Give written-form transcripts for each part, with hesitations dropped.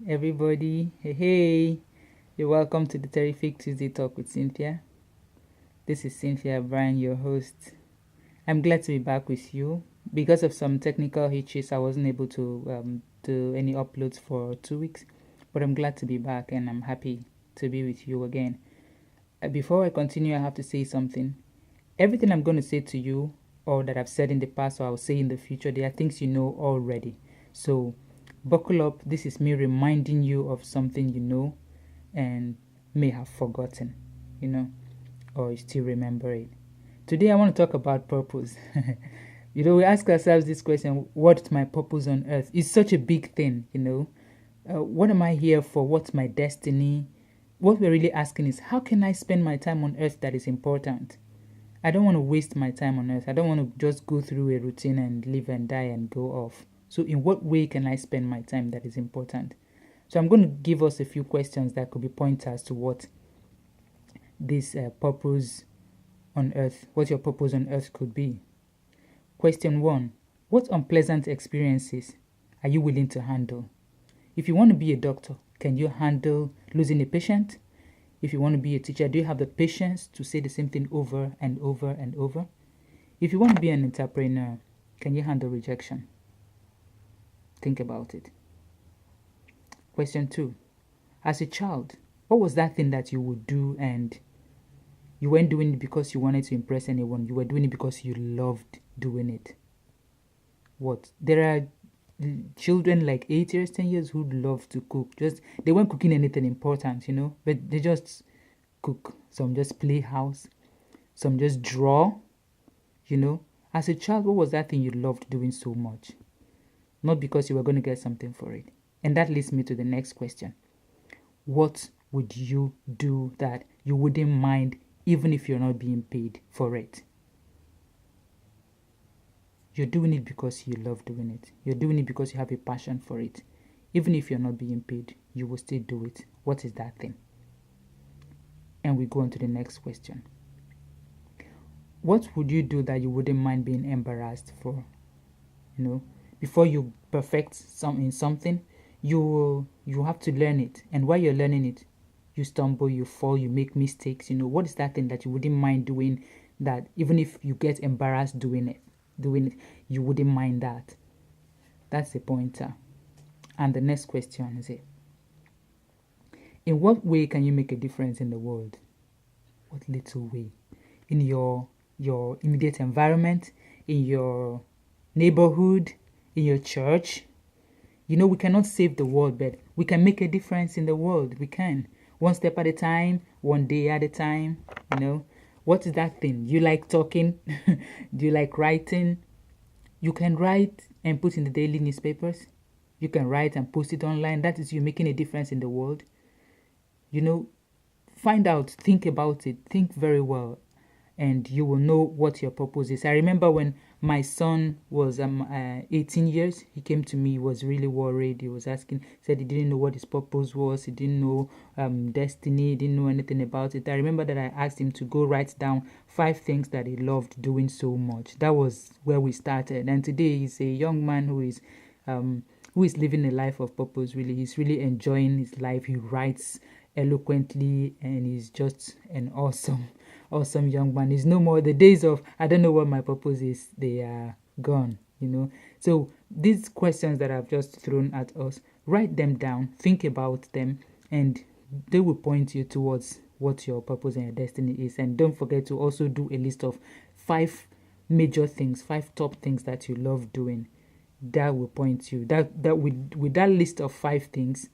everybody. Hey, you're welcome to the Terrific Tuesday Talk with Cynthia. This is Cynthia Bryan, your host. I'm glad to be back with you. Because of some technical hitches, I wasn't able to do any uploads for 2 weeks, but I'm glad to be back and I'm happy to be with you again. Before I continue, I have to say something. Everything I'm going to say to you, or that I've said in the past, or I'll say in the future, there are things you know already. So buckle up. This is me reminding you of something you know and may have forgotten, or you still remember it. Today, I want to talk about purpose. We ask ourselves this question: what's my purpose on earth? It's such a big thing, What am I here for? What's my destiny? What we're really asking is, how can I spend my time on earth that is important? I don't want to waste my time on earth. I don't want to just go through a routine and live and die and go off. So in what way can I spend my time that is important? So I'm going to give us a few questions that could be pointers to what this purpose on earth, what your purpose on earth could be. Question 1. What unpleasant experiences are you willing to handle? If you want to be a doctor, can you handle losing a patient? If you want to be a teacher, do you have the patience to say the same thing over and over and over? If you want to be an entrepreneur, can you handle rejection? Think about it. Question 2. As a child, what was that thing that you would do and you weren't doing it because you wanted to impress anyone? You were doing it because you loved doing it. What? There are children like 8 years, 10 years who love to cook. They weren't cooking anything important, but they just cook. Some just play house. Some just draw, As a child, what was that thing you loved doing so much? Not because you were going to get something for it. And that leads me to the next question. What would you do that you wouldn't mind even if you're not being paid for it? You're doing it because you love doing it. You're doing it because you have a passion for it. Even if you're not being paid, you will still do it. What is that thing? And we go on to the next question. What would you do that you wouldn't mind being embarrassed for? Before you perfect something, you have to learn it. And while you're learning it, you stumble, you fall, you make mistakes. What is that thing that you wouldn't mind doing that even if you get embarrassed doing it, you wouldn't mind that? That's a pointer. And the next question is it. In what way can you make a difference in the world? What little way? In your immediate environment, in your neighborhood, in your church. We cannot save the world, but we can make a difference in the world. We can. One step at a time, one day at a time, What is that thing? You like talking? Do you like writing? You can write and put in the daily newspapers. You can write and post it online. That is you making a difference in the world. Find out, think about it, think very well, and you will know what your purpose is. I remember when my son was 18 years, he came to me, he was really worried. He was asking, said he didn't know what his purpose was. He didn't know destiny, he didn't know anything about it. I remember that I asked him to go write down 5 things that he loved doing so much. That was where we started. And today he's a young man who is living a life of purpose, really. He's really enjoying his life. He writes eloquently and he's just an awesome young man. He's no more the days of I don't know what my purpose is. They are gone, So these questions that I've just thrown at us, write them down, think about them, and they will point you towards what your purpose and your destiny is. And don't forget to also do a list of 5 major things, 5 top things that you love doing. That will point you that with that list of 5 things.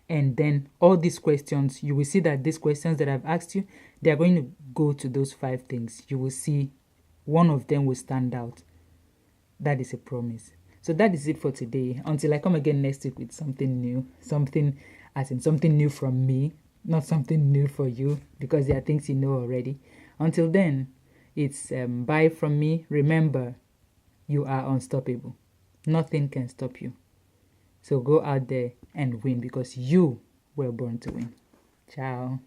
And then all these questions, you will see that these questions that I've asked you, they are going to go to those 5 things. You will see one of them will stand out. That is a promise. So that is it for today. Until I come again next week with something new. Something new from me, not something new for you, because there are things you know already. Until then, it's bye from me. Remember, you are unstoppable. Nothing can stop you. So go out there and win because you were born to win. Ciao.